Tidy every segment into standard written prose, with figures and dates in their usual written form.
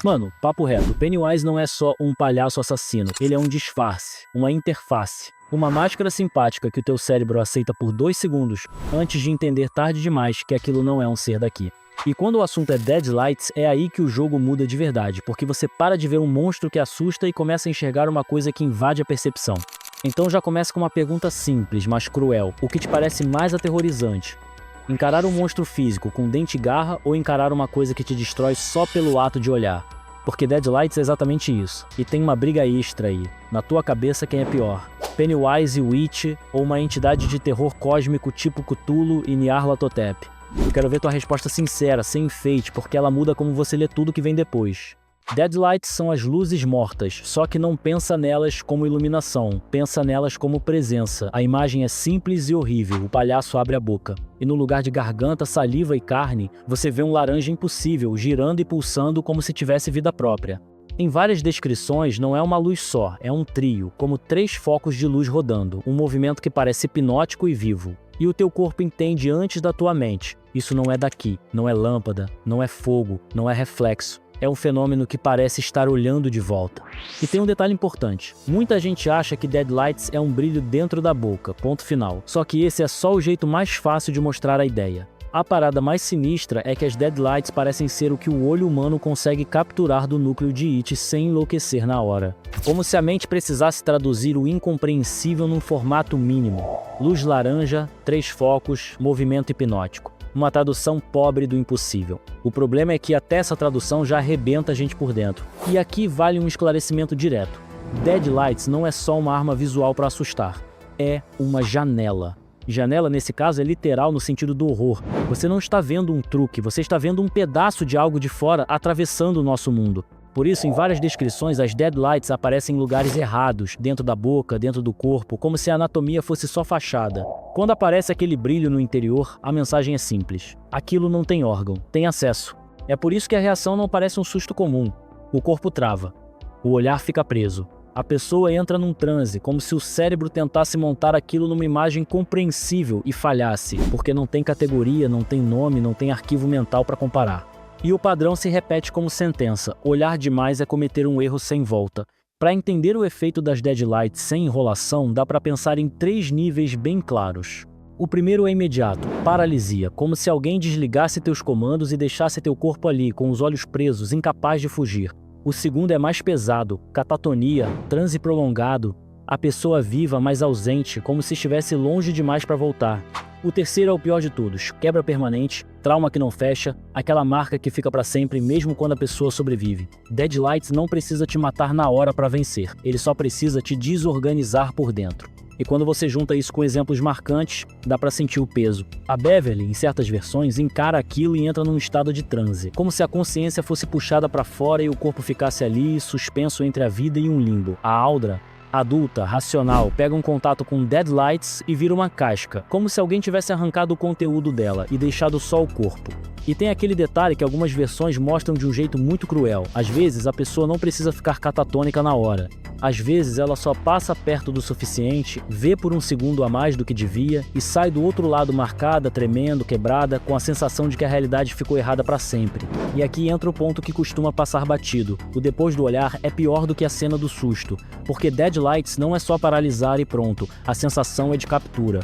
Mano, papo reto, Pennywise não é só um palhaço assassino, ele é um disfarce, uma interface. Uma máscara simpática que o teu cérebro aceita por 2 segundos antes de entender tarde demais que aquilo não é um ser daqui. E quando o assunto é Deadlights, é aí que o jogo muda de verdade, porque você para de ver um monstro que assusta e começa a enxergar uma coisa que invade a percepção. Então já começa com uma pergunta simples, mas cruel. O que te parece mais aterrorizante? Encarar um monstro físico com dente e garra ou encarar uma coisa que te destrói só pelo ato de olhar? Porque Deadlights é exatamente isso. E tem uma briga extra aí. Na tua cabeça quem é pior? Pennywise e Witch ou uma entidade de terror cósmico tipo Cthulhu e Nyarlathotep? Eu quero ver tua resposta sincera, sem enfeite, porque ela muda como você lê tudo que vem depois. Deadlights são as luzes mortas, só que não pensa nelas como iluminação, pensa nelas como presença. A imagem é simples e horrível, o palhaço abre a boca. E no lugar de garganta, saliva e carne, você vê um laranja impossível, girando e pulsando como se tivesse vida própria. Em várias descrições, não é uma luz só, é um trio, como 3 focos de luz rodando, um movimento que parece hipnótico e vivo. E o teu corpo entende antes da tua mente. Isso não é daqui, não é lâmpada, não é fogo, não é reflexo. É um fenômeno que parece estar olhando de volta. E tem um detalhe importante. Muita gente acha que Deadlights é um brilho dentro da boca, ponto final. Só que esse é só o jeito mais fácil de mostrar a ideia. A parada mais sinistra é que as Deadlights parecem ser o que o olho humano consegue capturar do núcleo de It sem enlouquecer na hora. Como se a mente precisasse traduzir o incompreensível num formato mínimo. Luz laranja, 3 focos, movimento hipnótico. Uma tradução pobre do impossível. O problema é que até essa tradução já arrebenta a gente por dentro. E aqui vale um esclarecimento direto. Deadlights não é só uma arma visual para assustar. É uma janela. Janela, nesse caso, é literal no sentido do horror. Você não está vendo um truque, você está vendo um pedaço de algo de fora atravessando o nosso mundo. Por isso, em várias descrições, as Deadlights aparecem em lugares errados, dentro da boca, dentro do corpo, como se a anatomia fosse só fachada. Quando aparece aquele brilho no interior, a mensagem é simples. Aquilo não tem órgão, tem acesso. É por isso que a reação não parece um susto comum. O corpo trava. O olhar fica preso. A pessoa entra num transe, como se o cérebro tentasse montar aquilo numa imagem compreensível e falhasse, porque não tem categoria, não tem nome, não tem arquivo mental para comparar. E o padrão se repete como sentença: olhar demais é cometer um erro sem volta. Para entender o efeito das Deadlights sem enrolação, dá para pensar em 3 níveis bem claros. O primeiro é imediato, paralisia, como se alguém desligasse teus comandos e deixasse teu corpo ali, com os olhos presos, incapaz de fugir. O segundo é mais pesado, catatonia, transe prolongado, a pessoa viva, mas ausente, como se estivesse longe demais para voltar. O terceiro é o pior de todos, quebra permanente, trauma que não fecha, aquela marca que fica para sempre mesmo quando a pessoa sobrevive. Deadlights não precisa te matar na hora para vencer, ele só precisa te desorganizar por dentro. E quando você junta isso com exemplos marcantes, dá para sentir o peso. A Beverly, em certas versões, encara aquilo e entra num estado de transe, como se a consciência fosse puxada para fora e o corpo ficasse ali, suspenso entre a vida e um limbo. A Audra, adulta, racional, pega um contato com Deadlights e vira uma casca, como se alguém tivesse arrancado o conteúdo dela e deixado só o corpo. E tem aquele detalhe que algumas versões mostram de um jeito muito cruel. Às vezes a pessoa não precisa ficar catatônica na hora. Às vezes ela só passa perto do suficiente, vê por um segundo a mais do que devia e sai do outro lado marcada, tremendo, quebrada, com a sensação de que a realidade ficou errada para sempre. E aqui entra o ponto que costuma passar batido. O depois do olhar é pior do que a cena do susto, porque Deadlights não é só paralisar e pronto, a sensação é de captura.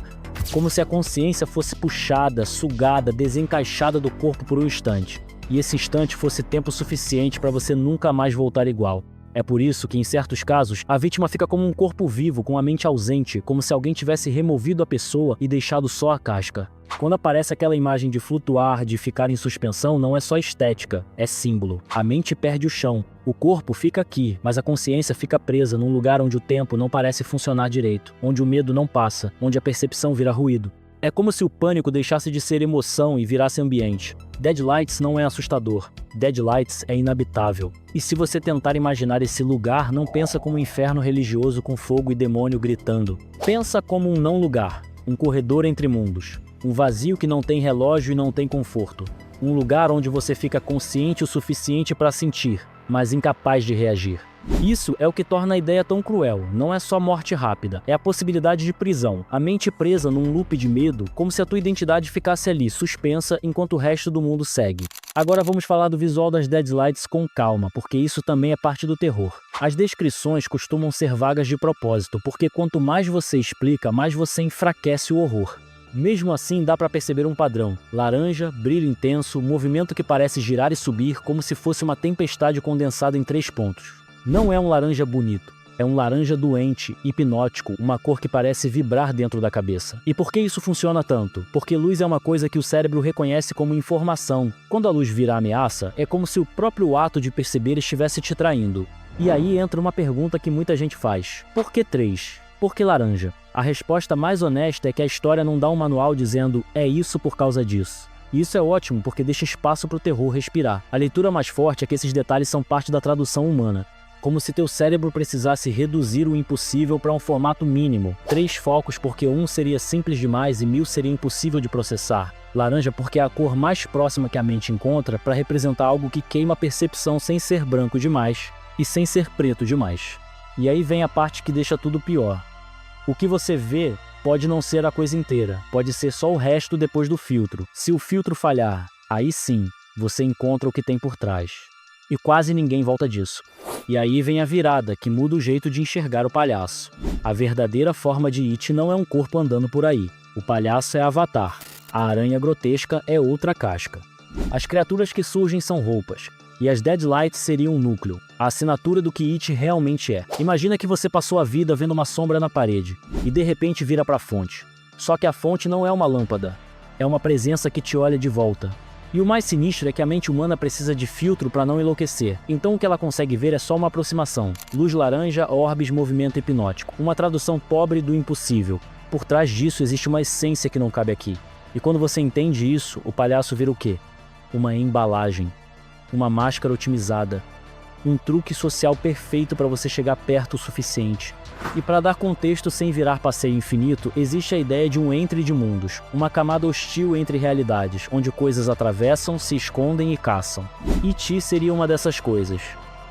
Como se a consciência fosse puxada, sugada, desencaixada do corpo por um instante. E esse instante fosse tempo suficiente para você nunca mais voltar igual. É por isso que, em certos casos, a vítima fica como um corpo vivo, com a mente ausente, como se alguém tivesse removido a pessoa e deixado só a casca. Quando aparece aquela imagem de flutuar, de ficar em suspensão, não é só estética, é símbolo. A mente perde o chão. O corpo fica aqui, mas a consciência fica presa num lugar onde o tempo não parece funcionar direito, onde o medo não passa, onde a percepção vira ruído. É como se o pânico deixasse de ser emoção e virasse ambiente. Deadlights não é assustador. Deadlights é inabitável. E se você tentar imaginar esse lugar, não pensa como um inferno religioso com fogo e demônio gritando. Pensa como um não lugar, um corredor entre mundos. Um vazio que não tem relógio e não tem conforto. Um lugar onde você fica consciente o suficiente para sentir, mas incapaz de reagir. Isso é o que torna a ideia tão cruel. Não é só morte rápida, é a possibilidade de prisão. A mente presa num loop de medo, como se a tua identidade ficasse ali, suspensa, enquanto o resto do mundo segue. Agora vamos falar do visual das Deadlights com calma, porque isso também é parte do terror. As descrições costumam ser vagas de propósito, porque quanto mais você explica, mais você enfraquece o horror. Mesmo assim, dá para perceber um padrão: laranja, brilho intenso, movimento que parece girar e subir como se fosse uma tempestade condensada em 3 pontos. Não é um laranja bonito, é um laranja doente, hipnótico, uma cor que parece vibrar dentro da cabeça. E por que isso funciona tanto? Porque luz é uma coisa que o cérebro reconhece como informação. Quando a luz vira ameaça, é como se o próprio ato de perceber estivesse te traindo. E aí entra uma pergunta que muita gente faz: por que 3? Por que laranja? A resposta mais honesta é que a história não dá um manual dizendo é isso por causa disso. E isso é ótimo porque deixa espaço para o terror respirar. A leitura mais forte é que esses detalhes são parte da tradução humana. Como se teu cérebro precisasse reduzir o impossível para um formato mínimo. 3 focos porque 1 seria simples demais e 1000 seria impossível de processar. Laranja porque é a cor mais próxima que a mente encontra para representar algo que queima a percepção sem ser branco demais e sem ser preto demais. E aí vem a parte que deixa tudo pior. O que você vê pode não ser a coisa inteira, pode ser só o resto depois do filtro. Se o filtro falhar, aí sim, você encontra o que tem por trás. E quase ninguém volta disso. E aí vem a virada, que muda o jeito de enxergar o palhaço. A verdadeira forma de It não é um corpo andando por aí. O palhaço é Avatar. A aranha grotesca é outra casca. As criaturas que surgem são roupas. E as Deadlights seriam um núcleo, a assinatura do que It realmente é. Imagina que você passou a vida vendo uma sombra na parede, e de repente vira para a fonte. Só que a fonte não é uma lâmpada, é uma presença que te olha de volta. E o mais sinistro é que a mente humana precisa de filtro para não enlouquecer, então o que ela consegue ver é só uma aproximação. Luz laranja, orbes, movimento hipnótico. Uma tradução pobre do impossível. Por trás disso existe uma essência que não cabe aqui. E quando você entende isso, o palhaço vira o quê? Uma embalagem. Uma máscara otimizada, um truque social perfeito para você chegar perto o suficiente. E para dar contexto sem virar passeio infinito, existe a ideia de um entre de mundos, uma camada hostil entre realidades, onde coisas atravessam, se escondem e caçam. E.T. seria uma dessas coisas.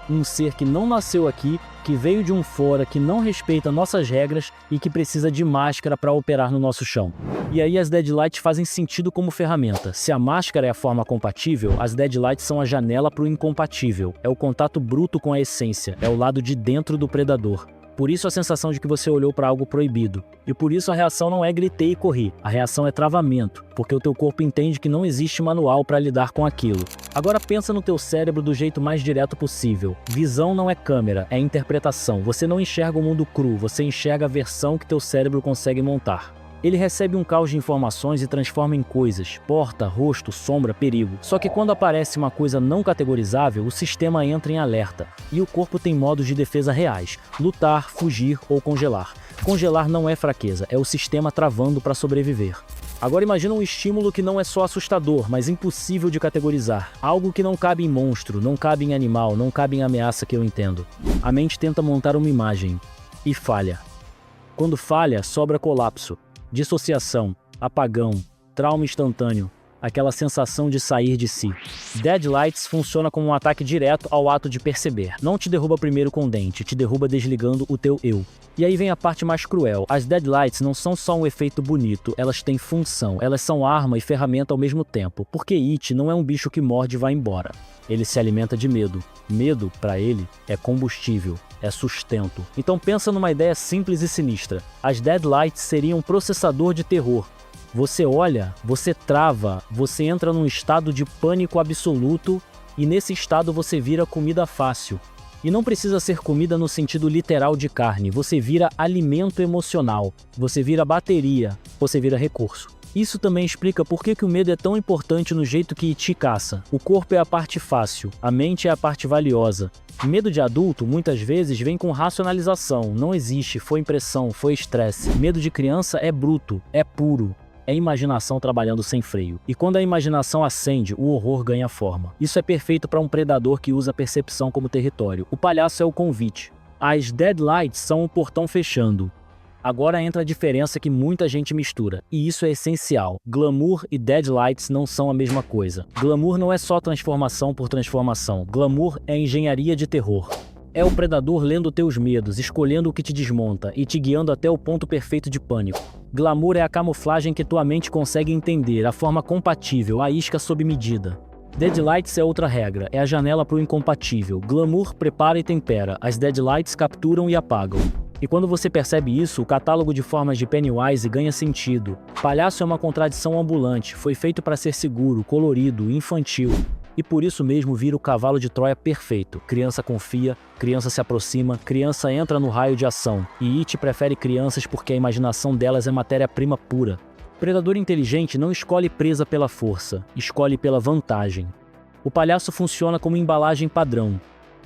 Um ser que não nasceu aqui, que veio de um fora, que não respeita nossas regras e que precisa de máscara para operar no nosso chão. E aí as Deadlights fazem sentido como ferramenta. Se a máscara é a forma compatível, as Deadlights são a janela para o incompatível. É o contato bruto com a essência, é o lado de dentro do predador. Por isso a sensação de que você olhou para algo proibido. E por isso a reação não é gritei e corri. A reação é travamento, porque o teu corpo entende que não existe manual para lidar com aquilo. Agora pensa no teu cérebro do jeito mais direto possível. Visão não é câmera, é interpretação. Você não enxerga o mundo cru, você enxerga a versão que teu cérebro consegue montar. Ele recebe um caos de informações e transforma em coisas, porta, rosto, sombra, perigo. Só que quando aparece uma coisa não categorizável, o sistema entra em alerta. E o corpo tem modos de defesa reais: lutar, fugir ou congelar. Congelar não é fraqueza, é o sistema travando para sobreviver. Agora imagina um estímulo que não é só assustador, mas impossível de categorizar. Algo que não cabe em monstro, não cabe em animal, não cabe em ameaça que eu entendo. A mente tenta montar uma imagem e falha. Quando falha, sobra colapso. Dissociação, apagão, trauma instantâneo, aquela sensação de sair de si. Deadlights funciona como um ataque direto ao ato de perceber. Não te derruba primeiro com dente, te derruba desligando o teu eu. E aí vem a parte mais cruel. As Deadlights não são só um efeito bonito, elas têm função. Elas são arma e ferramenta ao mesmo tempo. Porque It não é um bicho que morde e vai embora. Ele se alimenta de medo. Medo, para ele, é combustível. É sustento. Então pensa numa ideia simples e sinistra. As Deadlights seriam um processador de terror. Você olha, você trava, você entra num estado de pânico absoluto e nesse estado você vira comida fácil. E não precisa ser comida no sentido literal de carne, você vira alimento emocional, você vira bateria, você vira recurso. Isso também explica por que o medo é tão importante no jeito que te caça. O corpo é a parte fácil, a mente é a parte valiosa. Medo de adulto muitas vezes vem com racionalização, não existe, foi impressão, foi estresse. Medo de criança é bruto, é puro. É imaginação trabalhando sem freio. E quando a imaginação acende, o horror ganha forma. Isso é perfeito para um predador que usa a percepção como território. O palhaço é o convite. As Deadlights são o portão fechando. Agora entra a diferença que muita gente mistura, e isso é essencial. Glamour e Deadlights não são a mesma coisa. Glamour não é só transformação por transformação. Glamour é engenharia de terror. É o predador lendo teus medos, escolhendo o que te desmonta e te guiando até o ponto perfeito de pânico. Glamour é a camuflagem que tua mente consegue entender, a forma compatível, a isca sob medida. Deadlights é outra regra, é a janela para o incompatível. Glamour prepara e tempera, as Deadlights capturam e apagam. E quando você percebe isso, o catálogo de formas de Pennywise ganha sentido. Palhaço é uma contradição ambulante, foi feito para ser seguro, colorido, infantil. E por isso mesmo vira o cavalo de Troia perfeito. Criança confia, criança se aproxima, criança entra no raio de ação. E It prefere crianças porque a imaginação delas é matéria-prima pura. Predador inteligente não escolhe presa pela força, escolhe pela vantagem. O palhaço funciona como embalagem padrão.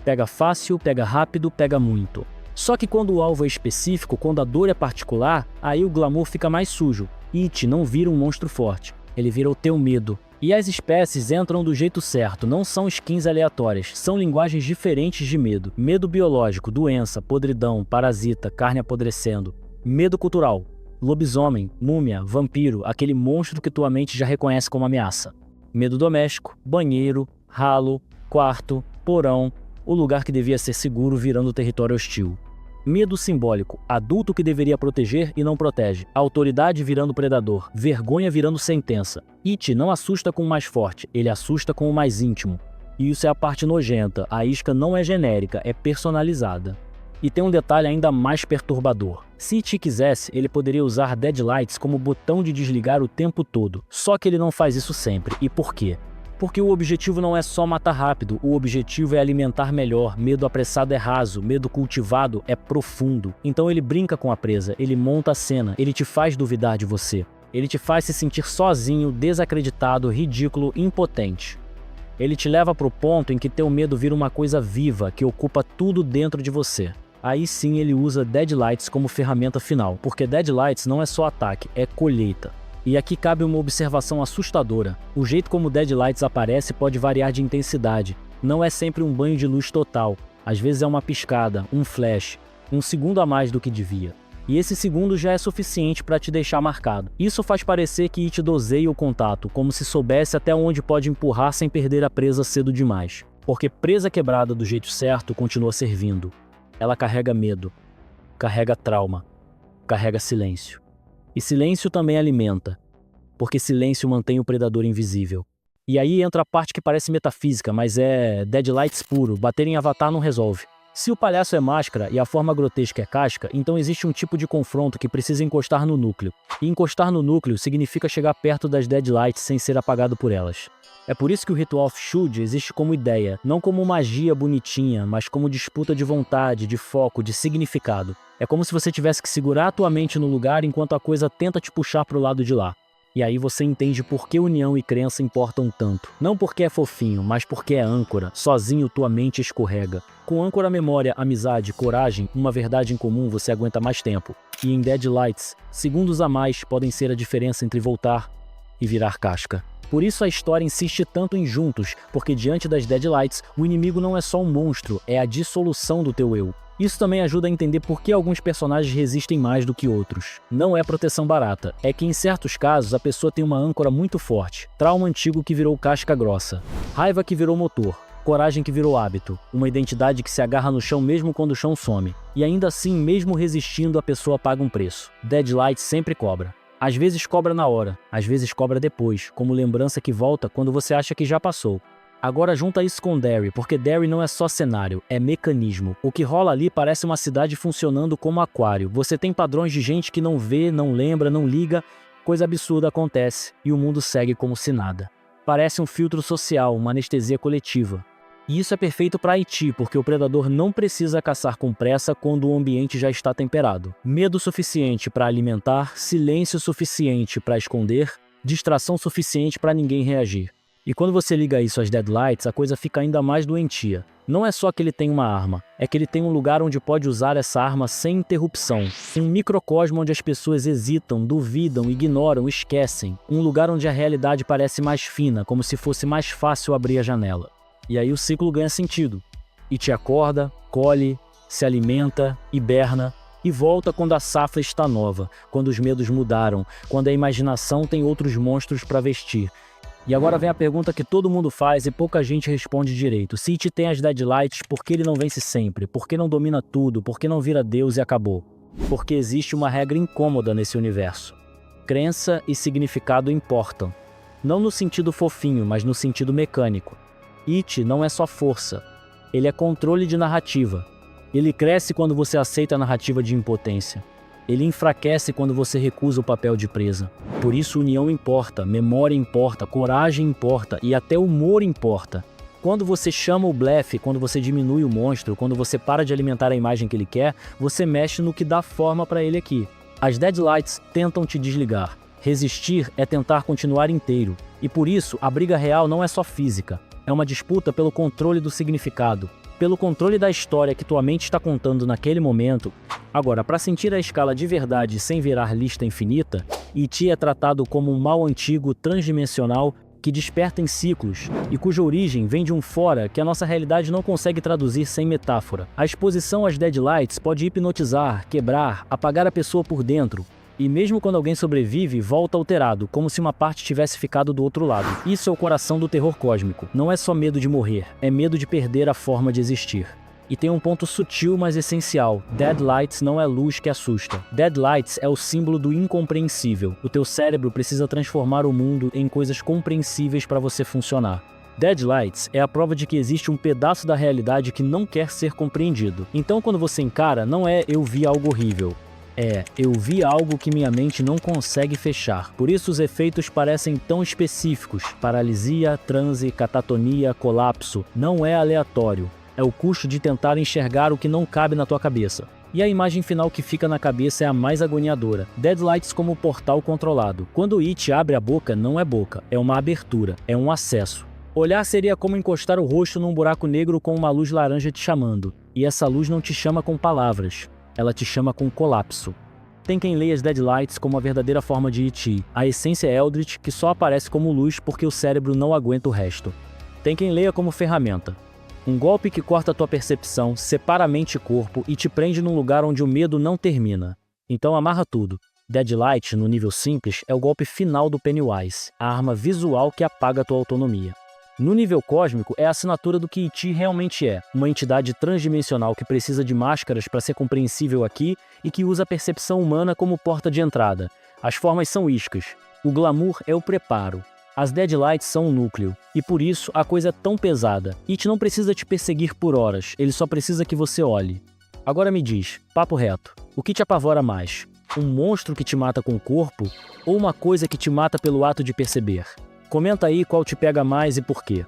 Pega fácil, pega rápido, pega muito. Só que quando o alvo é específico, quando a dor é particular, aí o glamour fica mais sujo. It não vira um monstro forte, ele vira o teu medo. E as espécies entram do jeito certo, não são skins aleatórias, são linguagens diferentes de medo. Medo biológico, doença, podridão, parasita, carne apodrecendo. Medo cultural, lobisomem, múmia, vampiro, aquele monstro que tua mente já reconhece como ameaça. Medo doméstico, banheiro, ralo, quarto, porão, o lugar que devia ser seguro virando território hostil. Medo simbólico, adulto que deveria proteger e não protege, autoridade virando predador, vergonha virando sentença. It não assusta com o mais forte, ele assusta com o mais íntimo. E isso é a parte nojenta, a isca não é genérica, é personalizada. E tem um detalhe ainda mais perturbador. Se It quisesse, ele poderia usar Deadlights como botão de desligar o tempo todo, só que ele não faz isso sempre. E por quê? Porque o objetivo não é só matar rápido, o objetivo é alimentar melhor. Medo apressado é raso, medo cultivado é profundo. Então ele brinca com a presa, ele monta a cena, ele te faz duvidar de você. Ele te faz se sentir sozinho, desacreditado, ridículo, impotente. Ele te leva para o ponto em que teu medo vira uma coisa viva, que ocupa tudo dentro de você. Aí sim ele usa Deadlights como ferramenta final, porque Deadlights não é só ataque, é colheita. E aqui cabe uma observação assustadora. O jeito como Deadlights aparece pode variar de intensidade. Não é sempre um banho de luz total. Às vezes é uma piscada, um flash, um segundo a mais do que devia. E esse segundo já é suficiente para te deixar marcado. Isso faz parecer que It doseia o contato, como se soubesse até onde pode empurrar sem perder a presa cedo demais. Porque presa quebrada do jeito certo continua servindo. Ela carrega medo, carrega trauma, carrega silêncio. E silêncio também alimenta, porque silêncio mantém o predador invisível. E aí entra a parte que parece metafísica, mas é Deadlights puro, bater em Avatar não resolve. Se o palhaço é máscara e a forma grotesca é casca, então existe um tipo de confronto que precisa encostar no núcleo. E encostar no núcleo significa chegar perto das Deadlights sem ser apagado por elas. É por isso que o ritual of Shud existe como ideia, não como magia bonitinha, mas como disputa de vontade, de foco, de significado. É como se você tivesse que segurar a tua mente no lugar enquanto a coisa tenta te puxar para o lado de lá. E aí você entende por que união e crença importam tanto. Não porque é fofinho, mas porque é âncora. Sozinho tua mente escorrega. Com âncora, memória, amizade, coragem, uma verdade em comum você aguenta mais tempo. E em Deadlights, segundos a mais podem ser a diferença entre voltar e virar casca. Por isso a história insiste tanto em juntos, porque diante das Deadlights, o inimigo não é só um monstro, é a dissolução do teu eu. Isso também ajuda a entender por que alguns personagens resistem mais do que outros. Não é proteção barata, é que em certos casos a pessoa tem uma âncora muito forte, trauma antigo que virou casca grossa, raiva que virou motor, coragem que virou hábito, uma identidade que se agarra no chão mesmo quando o chão some. E ainda assim, mesmo resistindo, a pessoa paga um preço. Deadlight sempre cobra. Às vezes cobra na hora, às vezes cobra depois, como lembrança que volta quando você acha que já passou. Agora junta isso com Derry, porque Derry não é só cenário, é mecanismo. O que rola ali parece uma cidade funcionando como aquário. Você tem padrões de gente que não vê, não lembra, não liga, coisa absurda acontece e o mundo segue como se nada. Parece um filtro social, uma anestesia coletiva. E isso é perfeito para It, porque o predador não precisa caçar com pressa quando o ambiente já está temperado. Medo suficiente para alimentar, silêncio suficiente para esconder, distração suficiente para ninguém reagir. E quando você liga isso às Deadlights, a coisa fica ainda mais doentia. Não é só que ele tem uma arma, é que ele tem um lugar onde pode usar essa arma sem interrupção. Um microcosmo onde as pessoas hesitam, duvidam, ignoram, esquecem. Um lugar onde a realidade parece mais fina, como se fosse mais fácil abrir a janela. E aí o ciclo ganha sentido. E te acorda, colhe, se alimenta, hiberna e volta quando a safra está nova, quando os medos mudaram, quando a imaginação tem outros monstros para vestir. E agora vem a pergunta que todo mundo faz e pouca gente responde direito. Se It tem as Deadlights, por que ele não vence sempre? Por que não domina tudo? Por que não vira Deus e acabou? Porque existe uma regra incômoda nesse universo. Crença e significado importam. Não no sentido fofinho, mas no sentido mecânico. It não é só força. Ele é controle de narrativa. Ele cresce quando você aceita a narrativa de impotência. Ele enfraquece quando você recusa o papel de presa. Por isso união importa, memória importa, coragem importa e até humor importa. Quando você chama o blefe, quando você diminui o monstro, quando você para de alimentar a imagem que ele quer, você mexe no que dá forma para ele aqui. As Deadlights tentam te desligar. Resistir é tentar continuar inteiro. E por isso, a briga real não é só física. É uma disputa pelo controle do significado, pelo controle da história que tua mente está contando naquele momento. Agora, para sentir a escala de verdade sem virar lista infinita, E.T. é tratado como um mal antigo transdimensional que desperta em ciclos e cuja origem vem de um fora que a nossa realidade não consegue traduzir sem metáfora. A exposição às Deadlights pode hipnotizar, quebrar, apagar a pessoa por dentro. E mesmo quando alguém sobrevive, volta alterado, como se uma parte tivesse ficado do outro lado. Isso é o coração do terror cósmico. Não é só medo de morrer, é medo de perder a forma de existir. E tem um ponto sutil, mas essencial. Deadlights não é luz que assusta. Deadlights é o símbolo do incompreensível. O teu cérebro precisa transformar o mundo em coisas compreensíveis para você funcionar. Deadlights é a prova de que existe um pedaço da realidade que não quer ser compreendido. Então quando você encara, não é eu vi algo horrível. Eu vi algo que minha mente não consegue fechar. Por isso os efeitos parecem tão específicos. Paralisia, transe, catatonia, colapso. Não é aleatório. É o custo de tentar enxergar o que não cabe na tua cabeça. E a imagem final que fica na cabeça é a mais agoniadora. Deadlights como portal controlado. Quando o It abre a boca, não é boca. É uma abertura. É um acesso. Olhar seria como encostar o rosto num buraco negro com uma luz laranja te chamando. E essa luz não te chama com palavras. Ela te chama com colapso. Tem quem leia as Deadlights como a verdadeira forma de E.T., a essência Eldritch que só aparece como luz porque o cérebro não aguenta o resto. Tem quem leia como ferramenta. Um golpe que corta a tua percepção, separa a mente e corpo e te prende num lugar onde o medo não termina. Então amarra tudo. Deadlight, no nível simples, é o golpe final do Pennywise, a arma visual que apaga a tua autonomia. No nível cósmico, é a assinatura do que E.T. realmente é, uma entidade transdimensional que precisa de máscaras para ser compreensível aqui e que usa a percepção humana como porta de entrada. As formas são iscas. O glamour é o preparo. As Deadlights são o núcleo, e por isso a coisa é tão pesada. It não precisa te perseguir por horas, ele só precisa que você olhe. Agora me diz, papo reto, o que te apavora mais? Um monstro que te mata com o corpo ou uma coisa que te mata pelo ato de perceber? Comenta aí qual te pega mais e por quê.